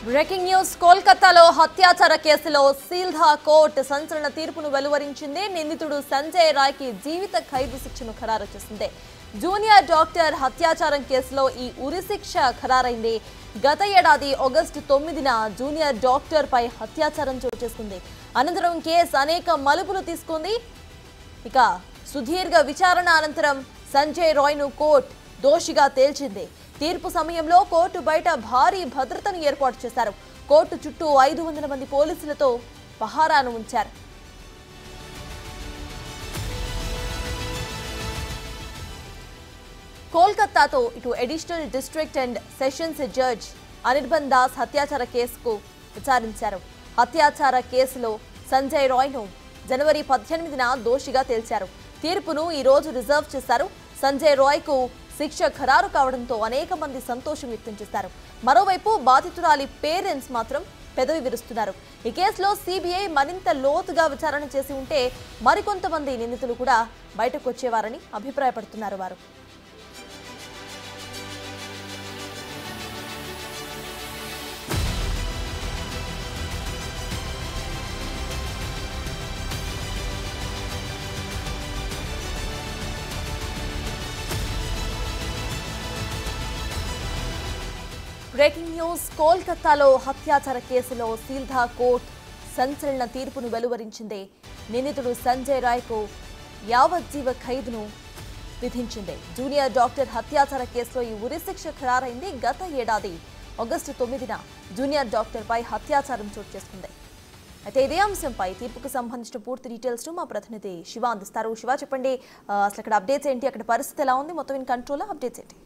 Breaking news కోల్కతాలో హత్యాచార కేసులో Sealdah court సంచలన తీర్పును వెలువరించింది. నిందితుడు సంజయ్ రాయ్కి జీవిత ఖైదు శిక్షను ఖరారు చేసింది. జూనియర్ డాక్టర్ హత్యాచారం కేసులో ఈ ఉరిశిక్ష ఖరారైంది. గత ఏడాది ఆగస్టు 9న జూనియర్ డాక్టర్ పై హత్యాచారం చోటు చేసుకుంది. అనంతరం కేసు అనేక మలుపులు తీసుకుంది. ఇక సుదీర్ఘ విచారణ అనంతరం సంజయ్ రాయ్ను కోర్టు దోషిగా తేల్చింది. తీర్పు సమయంలో కోర్టు బయట భారీ భద్రతను ఏర్పాటు చేశారు. కోర్టు చుట్టూ 500 మంది పోలీసులతో పహారాను ఉంచారు. కోల్కతాతో ఇటు additional district and sessions judge Anirban Das హత్యాచార కేసుకు విచారించారు. హత్యాచార కేసులో సంజయ్ రాయ్ను జనవరి 18న దోషిగా తేల్చారు. తీర్పును ఈ రోజు రిజర్వ్ చేశారు. సంజయ్ రాయ్కు శిక్ష ఖరారు కావడంతో అనేక మంది సంతోషం వ్యక్తం చేశారు. మరోవైపు బాధితురాలి పేరెంట్స్ మాత్రం పెదవి విరుస్తున్నారు. ఈ కేసులో సిబిఐ మరింత లోతుగా విచారణ చేసి ఉంటే మరికొంతమంది నిందితులు కూడా బయటకు వచ్చేవారని అభిప్రాయపడుతున్నారు వారు. బ్రేకింగ్ న్యూస్ కోల్కతాలో హత్యాచార కేసులో సీల్దా కోర్టు సంచలన తీర్పును వెలువరించింది. నిందితుడు సంజయ్ రాయ్కు యావజ్జీవ ఖైదును విధించింది. జూనియర్ డాక్టర్ హత్యాచార కేసులో ఈ ఉరిశిక్ష ఖరారైంది. గత ఏడాది ఆగస్టు 9న జూనియర్ డాక్టర్ పై హత్యాచారం చోటు చేసుకుంది. అయితే ఇదే అంశంపై తీర్పుకు సంబంధించిన పూర్తి డీటెయిల్స్ మా ప్రతినిధి శివ అందిస్తారు. శివ, చెప్పండి, అసలు అక్కడ అప్డేట్స్ ఏంటి, అక్కడ పరిస్థితి ఎలా ఉంది, మొత్తం ఇన్ కంట్రోల్ అప్డేట్స్ ఏంటి?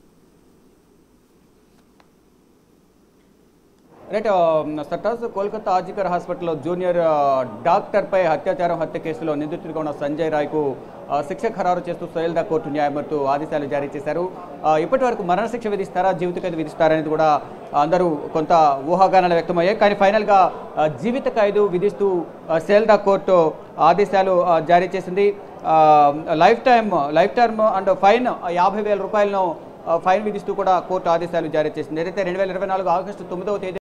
రైట్ సర్టాస్ కోల్కతా ఆర్జికర్ హాస్పిటల్లో జూనియర్ డాక్టర్పై హత్య కేసులో నిందితుడిగా ఉన్న సంజయ్ రాయ్కు శిక్ష ఖరారు చేస్తూ సీల్దా కోర్టు న్యాయమూర్తి ఆదేశాలు జారీ చేశారు. ఇప్పటి వరకు మరణశిక్ష విధిస్తారా, జీవిత ఖైదు విధిస్తారా అనేది కూడా అందరూ కొంత ఊహాగానాలు వ్యక్తమయ్యాయి. కానీ ఫైనల్గా జీవిత ఖైదు విధిస్తూ సీల్దా కోర్టు ఆదేశాలు జారీ చేసింది. లైఫ్ టర్మ్ అండ్ ఫైన్ 50,000 రూపాయలను ఫైన్ విధిస్తూ కూడా కోర్టు ఆదేశాలు జారీ చేసింది. ఏదైతే 2024 ఆగస్టు 9వ తేదీ